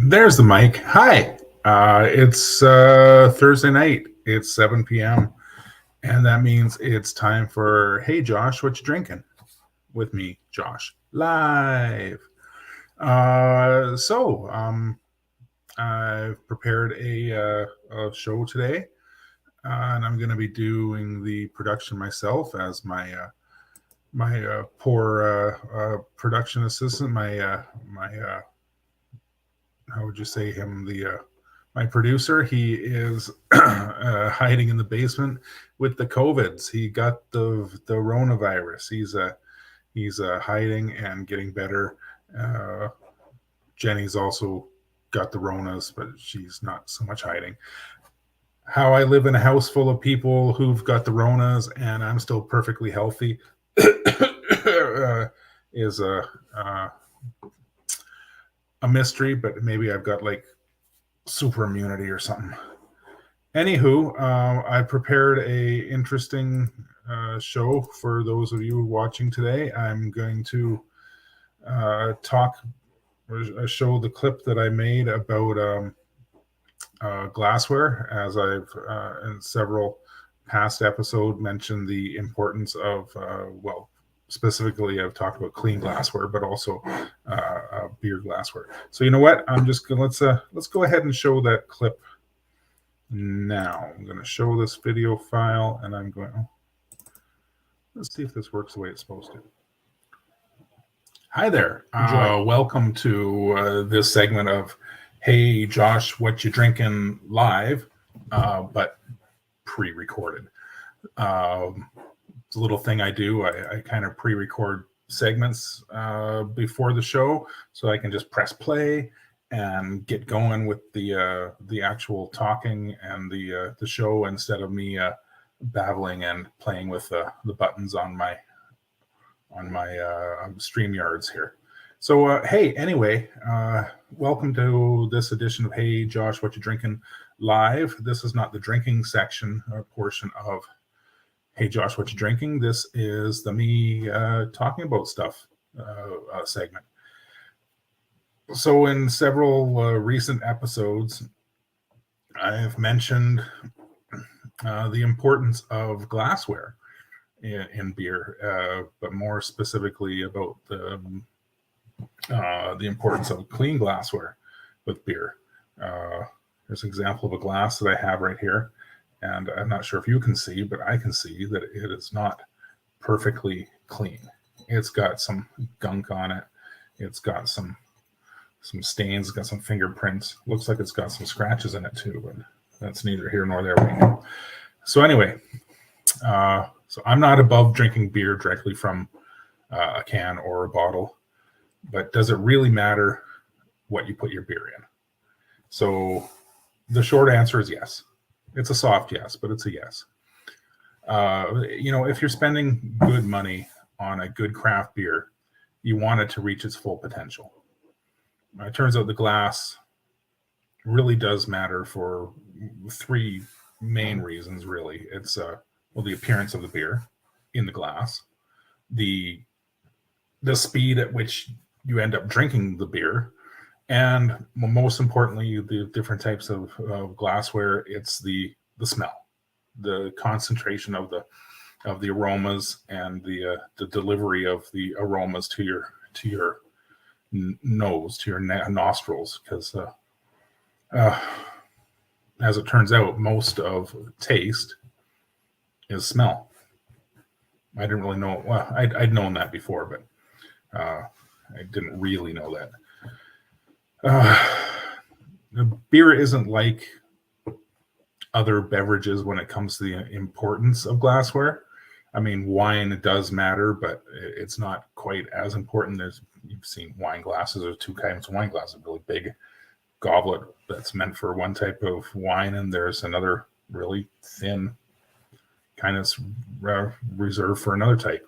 There's the mic. Hi. It's Thursday night. It's 7 p.m. And that means it's time for Hey Josh, what you drinking? With me, Josh, live. I've prepared a show today, and I'm going to be doing the production myself as my poor production assistant, my how would you say him? My producer. He is hiding in the basement with the COVIDs. He got the coronavirus. He's hiding and getting better. Jenny's also got the Ronas, but she's not so much hiding. How I live in a house full of people who've got the Ronas and I'm still perfectly healthy is a mystery, but maybe I've got like super immunity or something. Anywho, I prepared a interesting show for those of you watching today. I'm going to show the clip that I made about glassware, as I've in several past episodes mentioned the importance of specifically I've talked about clean glassware, but also beer glassware. So you know what? I'm just gonna let's go ahead and show that clip now. I'm going to show this video file, and I'm going. Let's see if this works the way it's supposed to. Hi there. Welcome to this segment of Hey Josh, what you drinking live, but pre-recorded. It's a little thing I do. I kind of pre-record segments before the show, so I can just press play and get going with the actual talking and the show instead of me babbling and playing with the buttons on my StreamYards here. So hey, anyway, welcome to this edition of Hey Josh, what you drinking live. This is not the drinking section or portion of Hey Josh, what you drinking. This is the me talking about stuff segment. So in several recent episodes, I've mentioned the importance of glassware in beer, but more specifically about the importance of clean glassware with beer. There's an example of a glass that I have right here, and I'm not sure if you can see, but I can see that it is not perfectly clean. It's got some gunk on it. It's got some stains, got some fingerprints. Looks like it's got some scratches in it too, but that's neither here nor there right now. So anyway, so I'm not above drinking beer directly from a can or a bottle, but does it really matter what you put your beer in? So the short answer is yes. It's a soft yes, but it's a yes. If you're spending good money on a good craft beer, you want it to reach its full potential. It turns out the glass really does matter for three main reasons, really. It's the appearance of the beer in the glass, the speed at which you end up drinking the beer, and most importantly, the different types of glassware. It's the smell, the concentration of the aromas, and the delivery of the aromas to your nose, to your nostrils, because as it turns out, most of taste is smell. I didn't really know. Well, I'd known that before, but I didn't really know that. Beer isn't like other beverages when it comes to the importance of glassware. I mean, wine does matter, but it's not quite as important. You've seen wine glasses. There's two kinds of wine glasses: really big goblet that's meant for one type of wine, and there's another really thin kind of reserved for another type.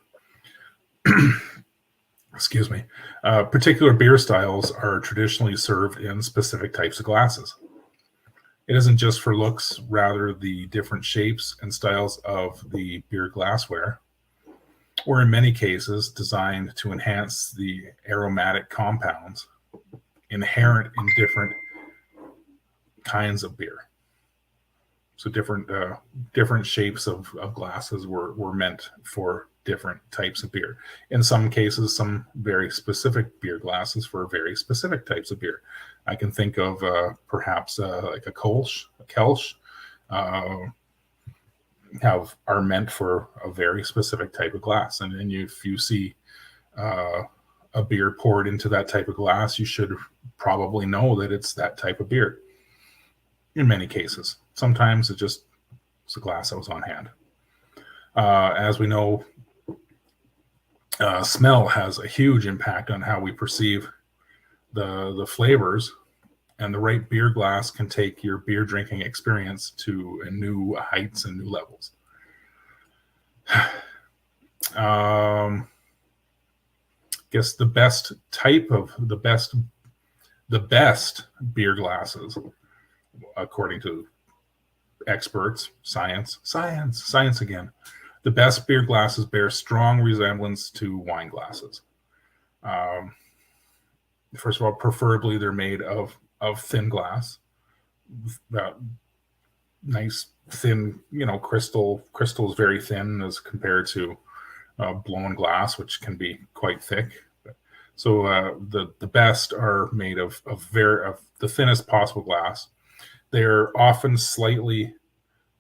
Excuse me. Particular beer styles are traditionally served in specific types of glasses. It isn't just for looks, rather the different shapes and styles of the beer glassware, or in many cases designed to enhance the aromatic compounds inherent in different kinds of beer. So different shapes of glasses were meant for different types of beer. In some cases, some very specific beer glasses for very specific types of beer. I can think of perhaps like a Kelch, are meant for a very specific type of glass. And then if you see a beer poured into that type of glass, you should probably know that it's that type of beer. In many cases, sometimes it's a glass that was on hand. As we know, smell has a huge impact on how we perceive the flavors, and the right beer glass can take your beer drinking experience to new heights and new levels. Guess the best beer glasses, according to experts, science again. The best beer glasses bear strong resemblance to wine glasses. First of all, preferably they're made of thin glass, nice thin, crystal is very thin as compared to blown glass, which can be quite thick. So the best are made of the thinnest possible glass. They're often slightly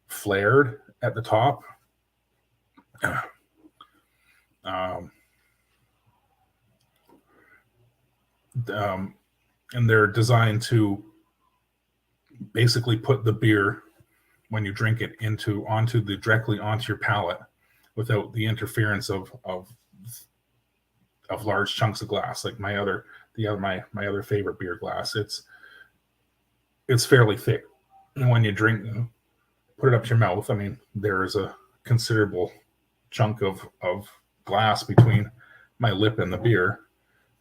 flared at the top. And they're designed to basically put the beer, when you drink it, directly onto your palate without the interference of large chunks of glass. Like my other favorite beer glass, it's fairly thick, and when you drink, put it up to your mouth, I mean, there is a considerable chunk of glass between my lip and the beer,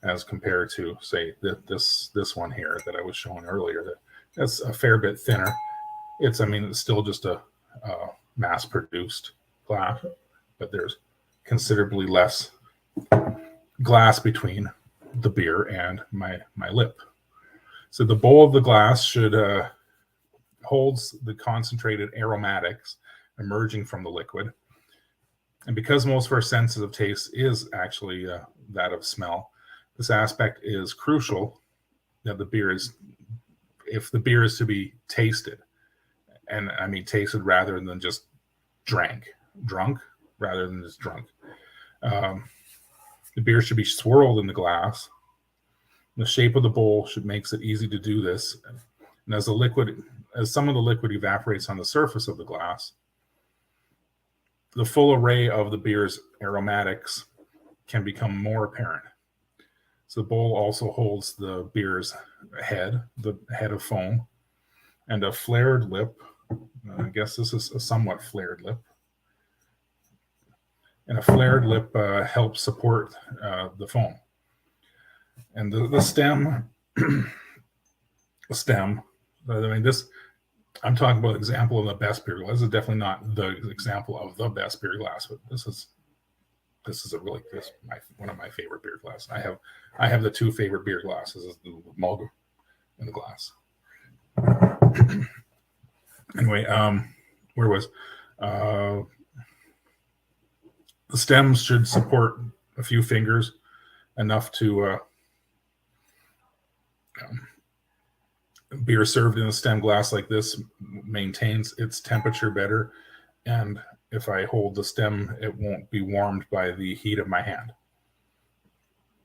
as compared to, say, this one here that I was showing earlier. That's a fair bit thinner. It's still just a mass-produced glass, but there's considerably less glass between the beer and my lip. So the bowl of the glass should holds the concentrated aromatics emerging from the liquid. And because most of our senses of taste is actually that of smell, this aspect is crucial that if the beer is to be tasted, and I mean tasted rather than just drunk rather than just drunk. The beer should be swirled in the glass. The shape of the bowl makes it easy to do this. And as some of the liquid evaporates on the surface of the glass, the full array of the beer's aromatics can become more apparent. So the bowl also holds the beer's head, the head of foam, and a flared lip. I guess this is a somewhat flared lip. And a flared lip helps support the foam. And the stem, I'm talking about an example of the best beer glass. This is definitely not the example of the best beer glass, but this is one of my favorite beer glasses. I have the two favorite beer glasses, the mug and the glass. Anyway, where was the stems should support a few fingers, enough to beer served in a stem glass like this maintains its temperature better, and if I hold the stem, it won't be warmed by the heat of my hand.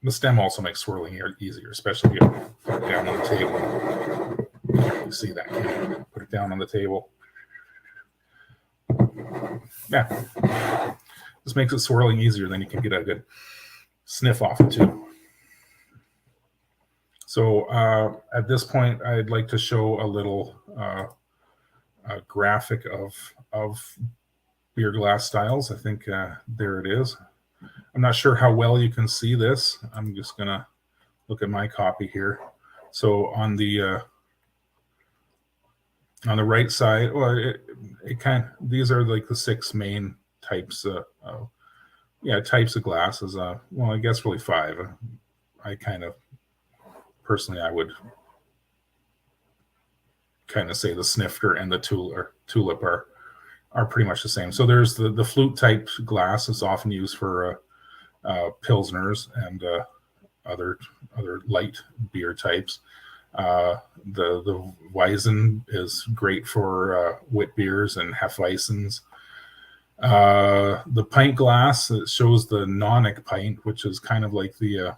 The stem also makes swirling easier, especially if you put it down on the table. You see that? Put it down on the table. Yeah. This makes it swirling easier, then you can get a good sniff off it too. So at this point, I'd like to show a little graphic of beer glass styles. I think there it is. I'm not sure how well you can see this. I'm just gonna look at my copy here. So on the right side, well, these are like the 6 main types types of glasses. Well, I guess really 5. I kind of personally, I would kind of say the snifter and the tulip are pretty much the same. So there's the flute type glass is often used for pilsners and other light beer types. The Weizen is great for wit beers and Hefeweizens. The pint glass, it shows the Nonic pint, which is kind of like the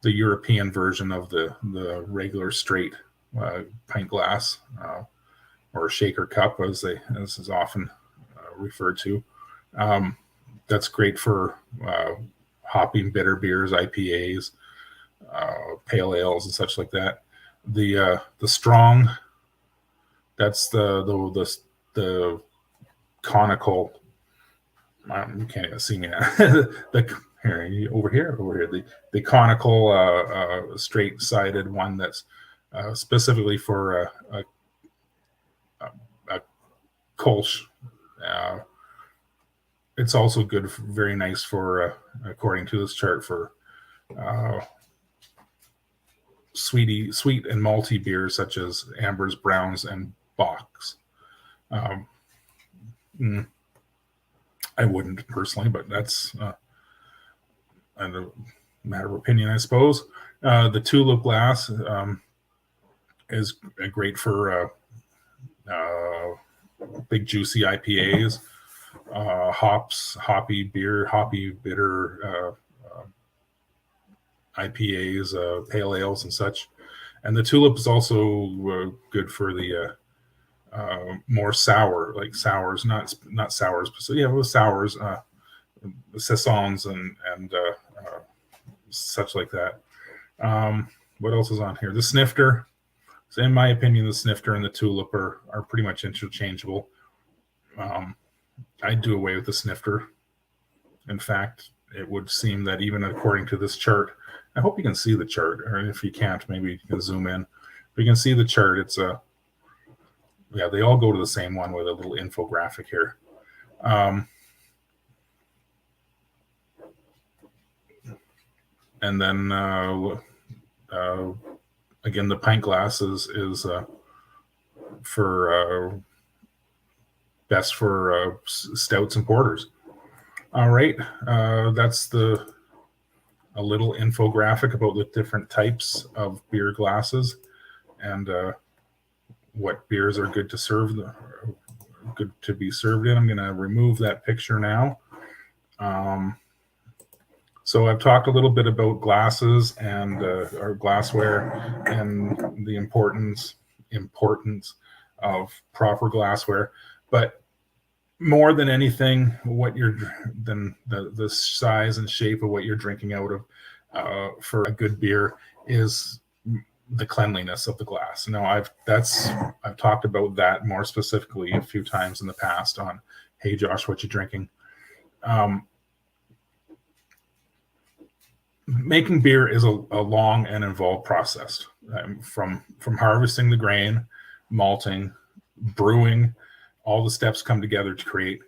European version of the regular straight pint glass, or shaker cup, as is often referred to. That's great for hopping bitter beers, IPAs, pale ales, and such like that. The strong, that's the conical. You can't even see me now. Over here. The conical, straight-sided one that's specifically for a Kolsch. It's also good, very nice for, according to this chart, for sweet and malty beers such as ambers, browns, and bocks. I wouldn't personally, but that's a matter of opinion, I suppose. The tulip glass is great for big juicy IPAs, hoppy bitter IPAs, pale ales, and such. And the tulip is also good for the more sour, like sours, not sours, but so with sours, saisons and such like that. What else is on here? The snifter. So in my opinion, the snifter and the tulip are pretty much interchangeable. I'd do away with the snifter. In fact, it would seem that even according to this chart, I hope you can see the chart, or if you can't, maybe you can zoom in. But you can see the chart. It's they all go to the same one with a little infographic here. And then again, the pint glass is for best for stouts and porters. All right, that's a little infographic about the different types of beer glasses and what beers are good to be served in. I'm going to remove that picture now. So I've talked a little bit about glasses and our glassware and the importance of proper glassware, but more than anything, the size and shape of what you're drinking out of for a good beer is the cleanliness of the glass. Now I've talked about that more specifically a few times in the past on Hey Josh, What You Drinking? Making beer is a long and involved process, from harvesting the grain, malting, brewing. All the steps come together to create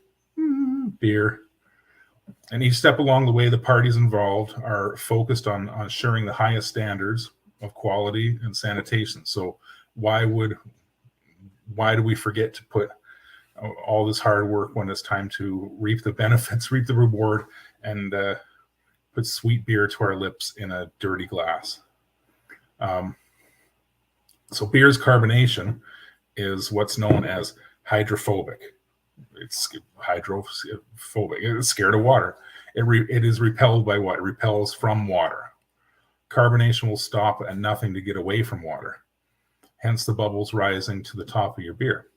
beer. And each step along the way, the parties involved are focused on ensuring the highest standards of quality and sanitation. So why do we forget to put all this hard work when it's time to reap the benefits, reap the reward, and put sweet beer to our lips in a dirty glass? So beer's carbonation is what's known as hydrophobic. It's hydrophobic. It's scared of water. It is repelled by what? It repels from water. Carbonation will stop at nothing to get away from water. Hence the bubbles rising to the top of your beer.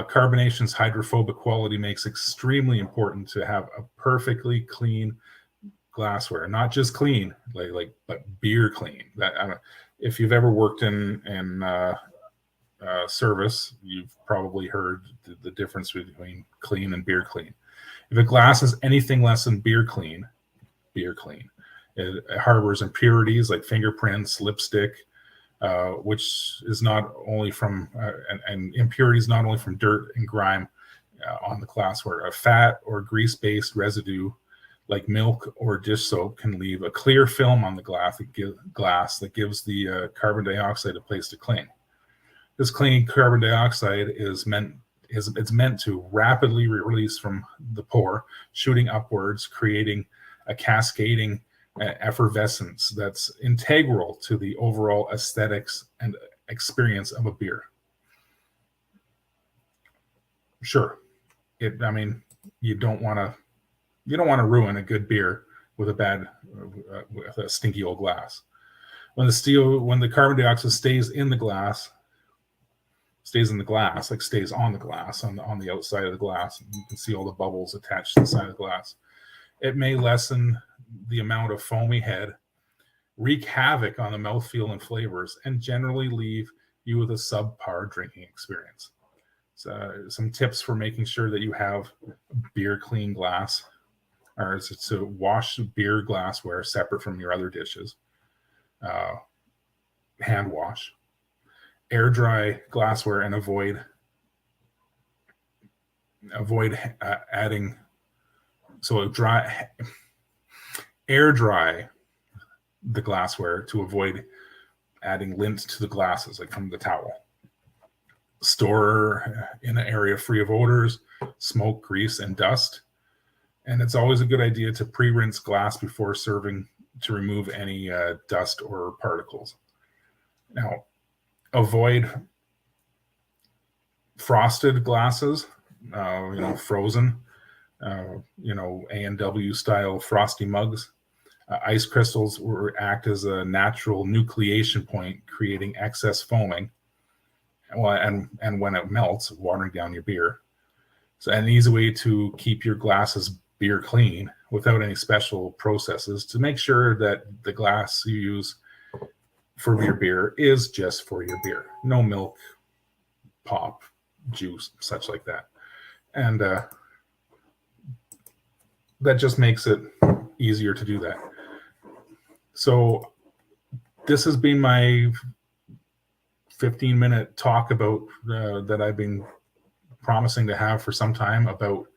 Carbonation's hydrophobic quality makes it extremely important to have a perfectly clean glassware. Not just clean, but beer clean. If you've ever worked in service, you've probably heard the difference between clean and beer clean. If a glass is anything less than beer clean, it harbors impurities like fingerprints, lipstick, which is not only from and impurities not only from dirt and grime on the glassware. A fat or grease-based residue like milk or dish soap, can leave a clear film on the glass that gives the carbon dioxide a place to cling. This clinging carbon dioxide is meant to rapidly release from the pore, shooting upwards, creating a cascading effervescence that's integral to the overall aesthetics and experience of a beer. Sure, you don't want to ruin a good beer with a stinky old glass. When the carbon dioxide stays on the glass, on the outside of the glass, you can see all the bubbles attached to the side of the glass. It may lessen the amount of foamy head, wreak havoc on the mouthfeel and flavors, and generally leave you with a subpar drinking experience. So, some tips for making sure that you have beer clean glass are to wash beer glassware separate from your other dishes. Hand wash. Air dry glassware and avoid adding. So air dry the glassware to avoid adding lint to the glasses, like from the towel. Store in an area free of odors, smoke, grease, and dust. And it's always a good idea to pre-rinse glass before serving to remove any dust or particles. Now, avoid frosted glasses, frozen, A&W style frosty mugs. Ice crystals will act as a natural nucleation point, creating excess foaming. And when it melts, watering down your beer. So an easy way to keep your glasses beer clean without any special processes, to make sure that the glass you use for your beer is just for your beer. No milk, pop, juice, such like that. And that just makes it easier to do that. So this has been my 15-minute talk about that I've been promising to have for some time about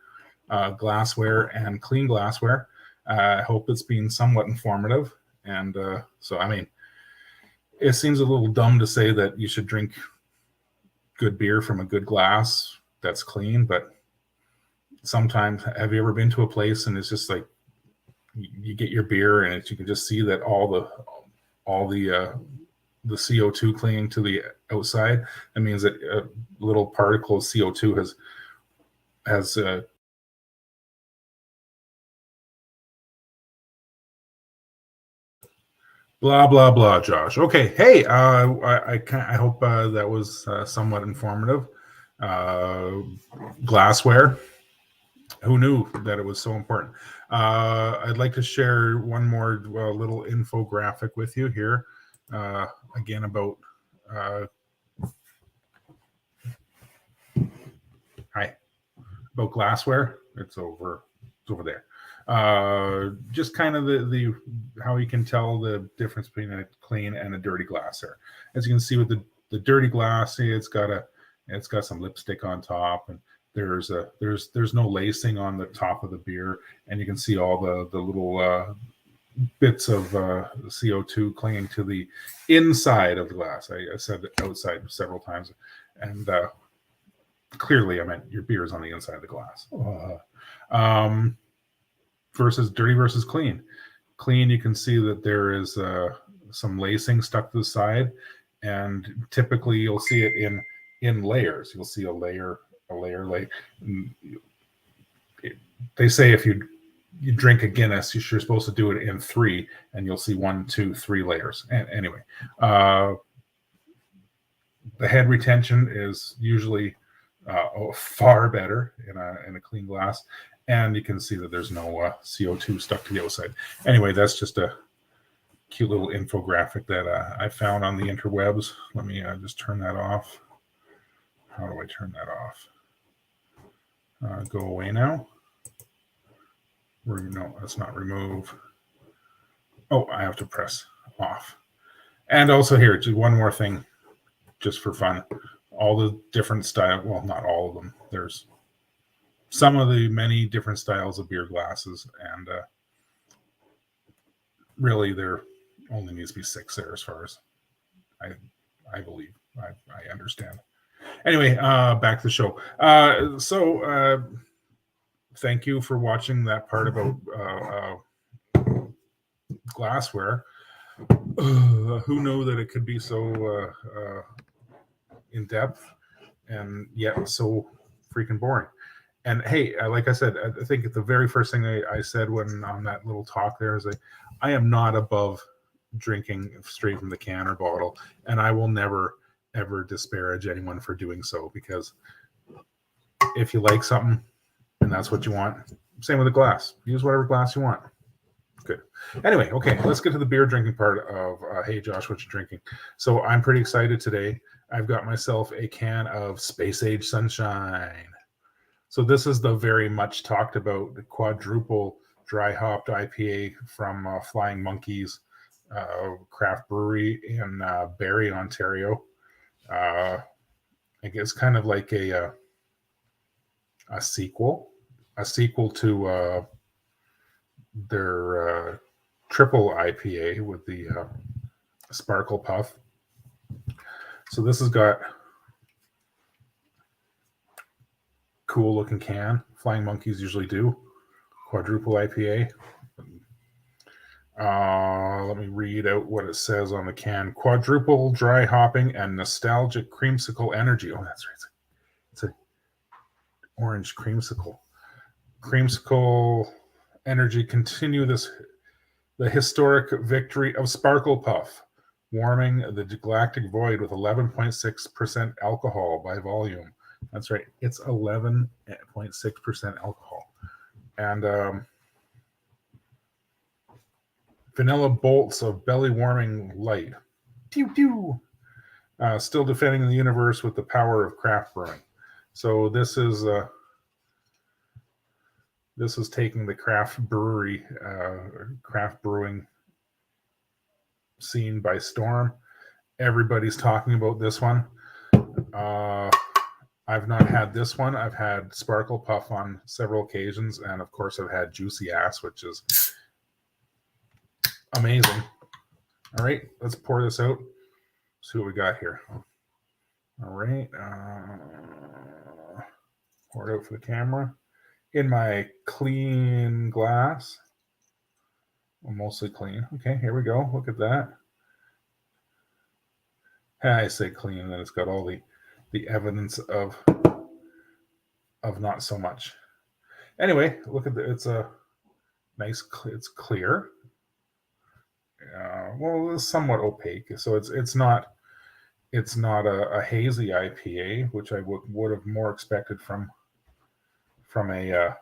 glassware and clean glassware. I hope it's been somewhat informative. And it seems a little dumb to say that you should drink good beer from a good glass that's clean, but sometimes, have you ever been to a place and it's just like you get your beer and you can just see that all the CO2 clinging to the outside? That means that a little particle of CO2 has blah blah blah. Josh. Okay. Hey, I hope that was somewhat informative. Glassware. Who knew that it was so important? I'd like to share one more little infographic with you here. Again, about glassware. It's over there. Just kind of the how you can tell the difference between a clean and a dirty glassware. As you can see with the dirty glass, it's got some lipstick on top, and there's no lacing on the top of the beer, and you can see all the little bits of CO2 clinging to the inside of the glass. I said outside several times, and clearly I meant your beer is on the inside of the glass. Versus dirty versus clean. Clean, you can see that there is some lacing stuck to the side, and typically you'll see it in layers. You'll see a layer. They say if you drink a Guinness, you're supposed to do it in 3, and you'll see 1, 2, 3 layers. And anyway, the head retention is usually far better in a clean glass, and you can see that there's no CO2 stuck to the outside. Anyway, that's just a cute little infographic that I found on the interwebs. Let me just turn that off. How do I turn that off? Go away now. No, that's not remove. Oh, I have to press off. And also here, just one more thing, just for fun. All the different style, well, not all of them. There's some of the many different styles of beer glasses, and really there only needs to be 6 there as far as I believe. I understand. Anyway, back to the show. Thank you for watching that part about glassware. Who knew that it could be so in depth and yet so freaking boring? And hey, like I said, I think the very first thing I said when on that little talk there is I am not above drinking straight from the can or bottle, and I will never ever disparage anyone for doing so, because if you like something and that's what you want, same with a glass. Use whatever glass you want. Good. Anyway, okay, let's get to the beer drinking part of Hey Josh, what you drinking? So I'm pretty excited today. I've got myself a can of Space Age Sunshine. So this is the very much talked about the quadruple dry hopped IPA from Flying Monkeys Craft Brewery in Barrie, Ontario. I guess kind of like a sequel to their triple IPA with the Sparkle Puff. So this has got cool looking can. Flying Monkeys usually do. Quadruple IPA. Let me read out what it says on the can. Quadruple dry hopping and nostalgic creamsicle energy. Oh, that's right. It's a orange creamsicle. Creamsicle energy continue the historic victory of Sparkle Puff, warming the galactic void with 11.6% alcohol by volume. That's right. It's 11.6% alcohol. And vanilla bolts of belly-warming light. Pew, pew. Still defending the universe with the power of craft brewing. So this is taking the craft brewing scene by storm. Everybody's talking about this one. I've not had this one. I've had Sparkle Puff on several occasions, and of course I've had Juicy Ass, which is amazing. All right, let's pour this out. See what we got here. All right, pour it out for the camera. In my clean glass. Well, mostly clean. Okay, here we go. Look at that. I say clean, and it's got all the evidence of not so much. Anyway, look at it's a nice. It's clear. Well, it's somewhat opaque, so it's not a hazy IPA, which I would have more expected from a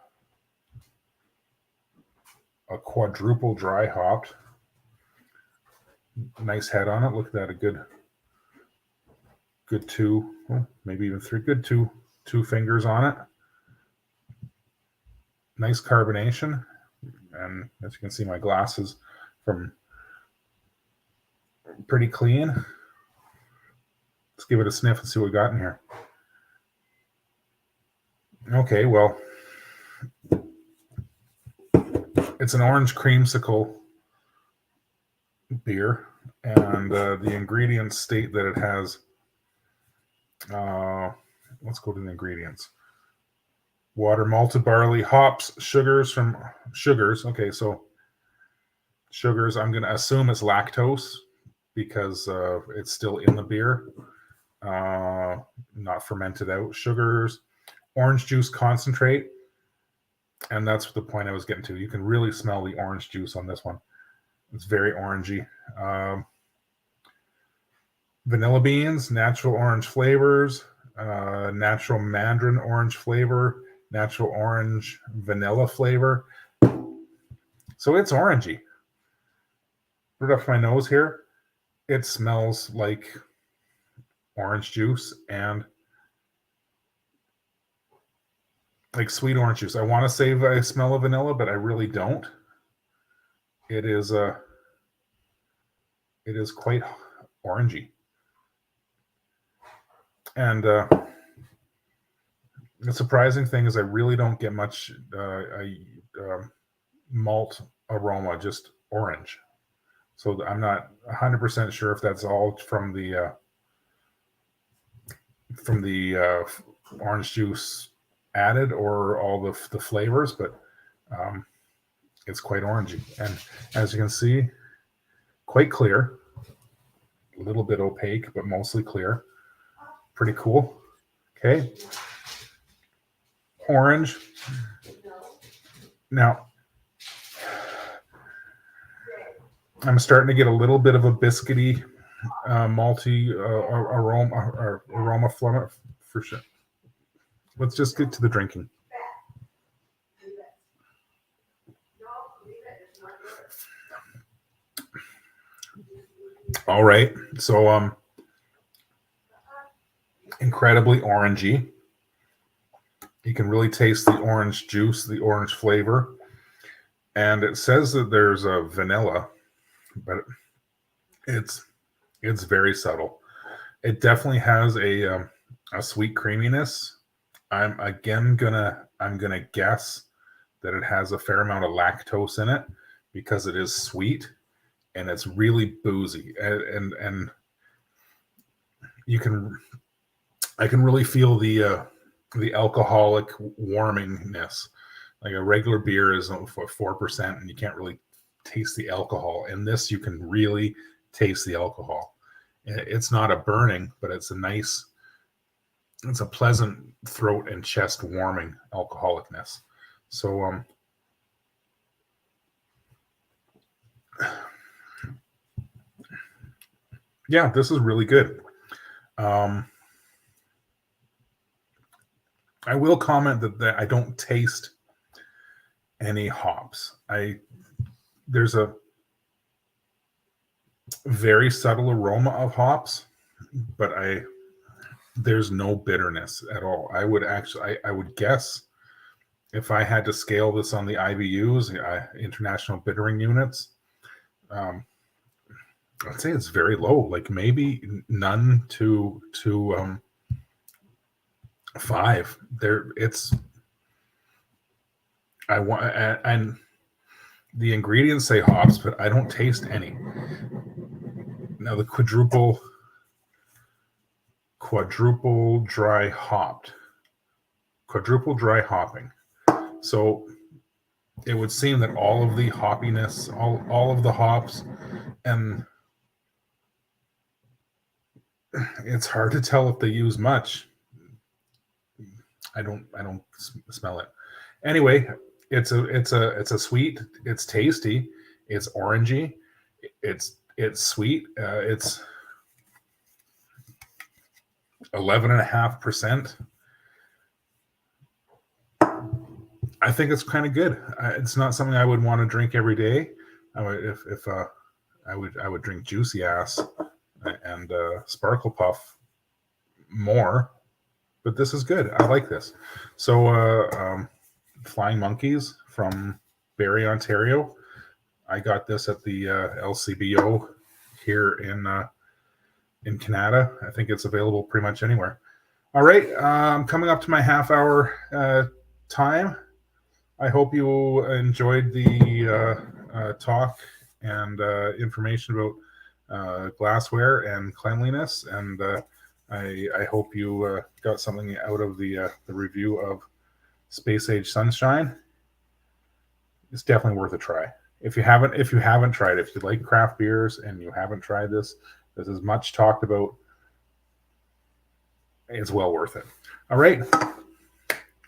quadruple dry hopped. Nice head on it. Look at that, a good two, maybe even three, good two fingers on it. Nice carbonation, and as you can see, my glass is from pretty clean. Let's give it a sniff and see what we got in here. Okay, well, it's an orange creamsicle beer, and the ingredients state that it has. Let's go to the ingredients. Water, malted barley, hops, sugars. Okay, so sugars, I'm going to assume it's lactose because it's still in the beer, not fermented out. Sugars, orange juice concentrate, and that's the point I was getting to. You can really smell the orange juice on this one. It's very orangey. Vanilla beans, natural orange flavors, natural mandarin orange flavor, natural orange vanilla flavor. So it's orangey. Right off my nose here, it smells like orange juice and like sweet orange juice. I want to say I smell of vanilla, but I really don't. It is quite orangey. And the surprising thing is I really don't get much malt aroma, just orange. So I'm not 100% sure if that's all from the orange juice added or all the flavors, but it's quite orangey. And as you can see, quite clear, a little bit opaque, but mostly clear. Pretty cool. Okay. Orange. Now, I'm starting to get a little bit of a biscuity, malty aroma from it, for sure. Let's just get to the drinking. All right. So, incredibly orangey. You can really taste the orange juice, the orange flavor. And it says that there's a vanilla, but it's very subtle. It definitely has a sweet creaminess. I'm gonna guess that it has a fair amount of lactose in it because it is sweet and it's really boozy. And I can really feel the alcoholic warmingness. Like a regular beer is 4%, and you can't really taste the alcohol. In this, you can really taste the alcohol. It's not a burning, but it's a pleasant throat and chest warming alcoholicness. So, yeah, this is really good. I will comment that I don't taste any hops. There's a very subtle aroma of hops, but there's no bitterness at all. I would guess if I had to scale this on the IBUs, International Bittering Units, I'd say it's very low, like maybe none to 5. And the ingredients say hops, but I don't taste any. Now the quadruple dry hopping. So it would seem that all of the hoppiness, all of the hops, and it's hard to tell if they use much. I don't smell it. Anyway, it's a sweet. It's tasty. It's orangey. It's sweet. It's 11.5%. I think it's kind of good. It's not something I would want to drink every day. I would drink Juicy Ass and Sparkle Puff more, but this is good. I like this. So, Flying Monkeys from Barrie, Ontario. I got this at the LCBO here in Canada. I think it's available pretty much anywhere. All right, coming up to my half-hour time. I hope you enjoyed the talk and information about glassware and cleanliness, and I hope you got something out of the review of Space Age Sunshine. It's definitely worth a try. If you haven't tried it, if you like craft beers and you haven't tried this is much talked about. It's well worth it. All right.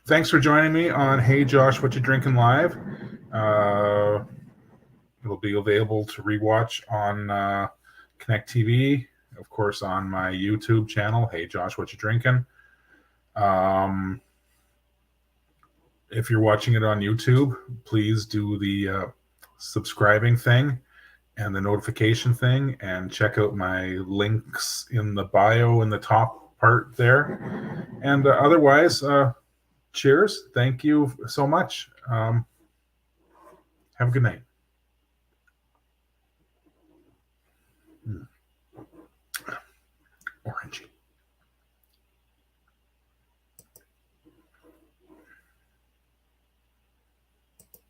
Thanks for joining me on Hey Josh, What You Drinking Live. It'll be available to rewatch on Connect TV, of course, on my YouTube channel, Hey Josh, What You Drinking. If you're watching it on YouTube, please do the subscribing thing and the notification thing, and check out my links in the bio in the top part there. And otherwise, cheers. Thank you so much. Have a good night. Orangey.